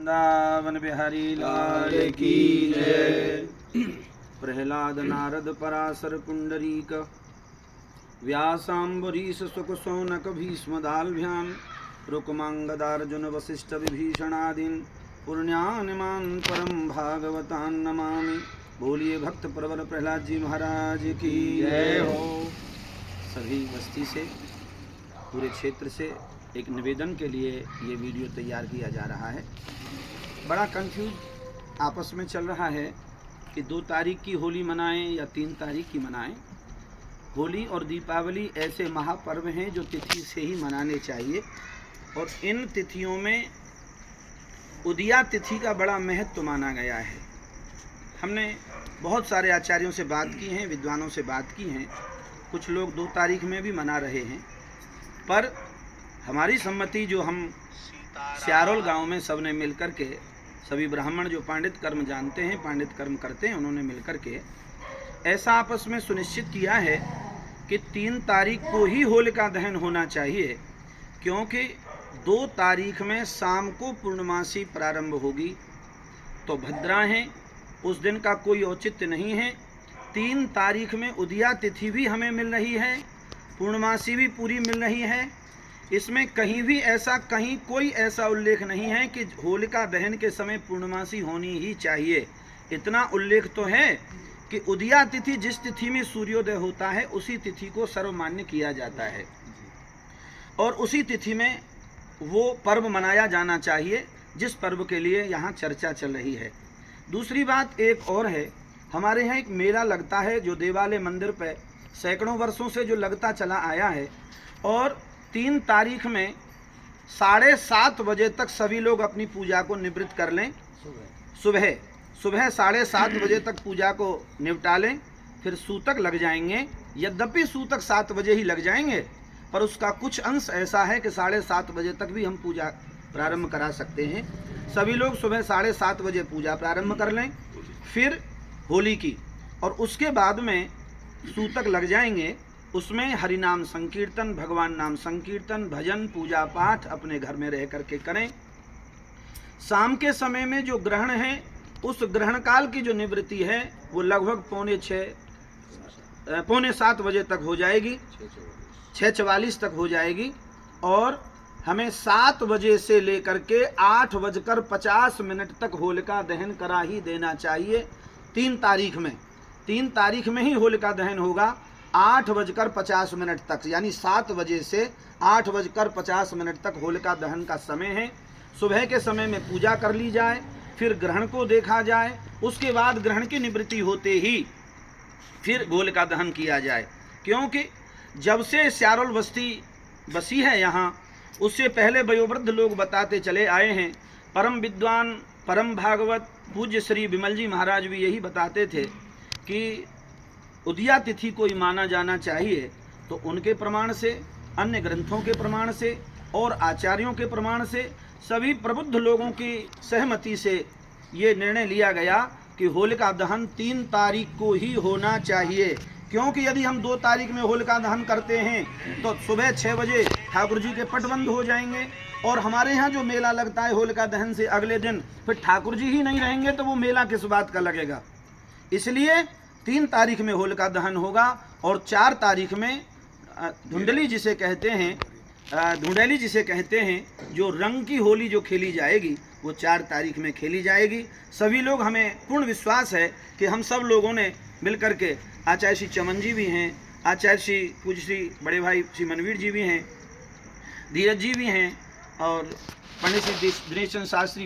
वृंदावन बिहारी लाल की जय। प्रहलाद नारद पराशर पुंडरीक व्यासाम्बरीश सुक सौनक भीष्मदाल्भ्याम रुक्मांगदार्जुन वसिष्ठ विभीषणादीन पुण्यानिमान परम भागवतान नमामि। बोलिए भक्त प्रवर प्रहलाद जी महाराज की जय हो। सभी बस्ती से, पूरे क्षेत्र से एक निवेदन के लिए ये वीडियो तैयार किया जा रहा है। बड़ा कंफ्यूज आपस में चल रहा है कि 2 तारीख की होली मनाएं या 3 तारीख की मनाएं। होली और दीपावली ऐसे महापर्व हैं जो तिथि से ही मनाने चाहिए, और इन तिथियों में उदिया तिथि का बड़ा महत्व माना गया है। हमने बहुत सारे आचार्यों से बात की है, विद्वानों से बात की हैं। कुछ लोग 2 तारीख में भी मना रहे हैं, पर हमारी सम्मति जो हम सियारोल गांव में सब ने मिलकर के, सभी ब्राह्मण जो पांडित कर्म जानते हैं, पांडित कर्म करते हैं, उन्होंने मिलकर के ऐसा आपस में सुनिश्चित किया है कि 3 तारीख को ही होलिका दहन होना चाहिए, क्योंकि 2 तारीख में शाम को पूर्णमासी प्रारंभ होगी। तो भद्रा है, उस दिन का कोई औचित्य नहीं है। 3 तारीख में उदिया तिथि भी हमें मिल रही है, पूर्णमासी भी पूरी मिल रही है। इसमें कहीं भी ऐसा, कहीं कोई ऐसा उल्लेख नहीं है कि होलिका दहन के समय पूर्णमासी होनी ही चाहिए। इतना उल्लेख तो है कि उदिया तिथि जिस तिथि में सूर्योदय होता है उसी तिथि को सर्वमान्य किया जाता है, और उसी तिथि में वो पर्व मनाया जाना चाहिए जिस पर्व के लिए यहाँ चर्चा चल रही है। दूसरी बात एक और है, हमारे यहाँ एक मेला लगता है जो देवालय मंदिर पे सैकड़ों वर्षों से जो लगता चला आया है, और 3 तारीख में 7:30 बजे तक सभी लोग अपनी पूजा को निवृत्त कर लें। सुबह 7:30 बजे तक पूजा को निपटा लें, फिर सूतक लग जाएंगे। यद्यपि सूतक 7 बजे ही लग जाएंगे, पर उसका कुछ अंश ऐसा है कि 7:30 बजे तक भी हम पूजा प्रारंभ करा सकते हैं। सभी लोग सुबह 7:30 बजे पूजा प्रारंभ कर लें, फिर होली की, और उसके बाद में सूतक लग जाएंगे। उसमें हरि नाम संकीर्तन, भगवान नाम संकीर्तन, भजन, पूजा पाठ अपने घर में रह करके करें। शाम के समय में जो ग्रहण है, उस ग्रहण काल की जो निवृत्ति है वो लगभग 6:45 बजे तक हो जाएगी, 6:44 तक हो जाएगी। और हमें 7 बजे से लेकर के 8:50 तक होलिका दहन करा ही देना चाहिए। 3 तारीख में 3 तारीख में ही होलिका दहन होगा 8:50 तक, यानी 7 बजे से 8:50 तक होलिका दहन का समय है। सुबह के समय में पूजा कर ली जाए, फिर ग्रहण को देखा जाए, उसके बाद ग्रहण की निवृत्ति होते ही फिर होलिका दहन किया जाए। क्योंकि जब से सियारोल बसी है यहाँ, उससे पहले वयोवृद्ध लोग बताते चले आए हैं। परम विद्वान, परम भागवत पूज्य श्री विमल जी महाराज भी यही बताते थे कि उदिया तिथि को ही माना जाना चाहिए। तो उनके प्रमाण से, अन्य ग्रंथों के प्रमाण से और आचार्यों के प्रमाण से, सभी प्रबुद्ध लोगों की सहमति से ये निर्णय लिया गया कि होलिका दहन 3 तारीख को ही होना चाहिए। क्योंकि यदि हम 2 तारीख में होलिका दहन करते हैं तो सुबह 6 बजे ठाकुर जी के पट बंद हो जाएंगे, और हमारे यहाँ जो मेला लगता है होलिका दहन से अगले दिन फिर ठाकुर जी ही नहीं रहेंगे तो वो मेला किस बात का लगेगा। इसलिए 3 तारीख में होलिका दहन होगा, और 4 तारीख में धुंडली जिसे कहते हैं, धुंडेली जिसे कहते हैं, जो रंग की होली जो खेली जाएगी वो 4 तारीख में खेली जाएगी। सभी लोग, हमें पूर्ण विश्वास है कि हम सब लोगों ने मिलकर के, आचार्य श्री चमन जी भी हैं, आचार्य श्री पूज्य श्री बड़े भाई श्री मनवीर जी भी हैं, धीरज जी भी हैं, और पंडित श्री दिनेश चंद्र शास्त्री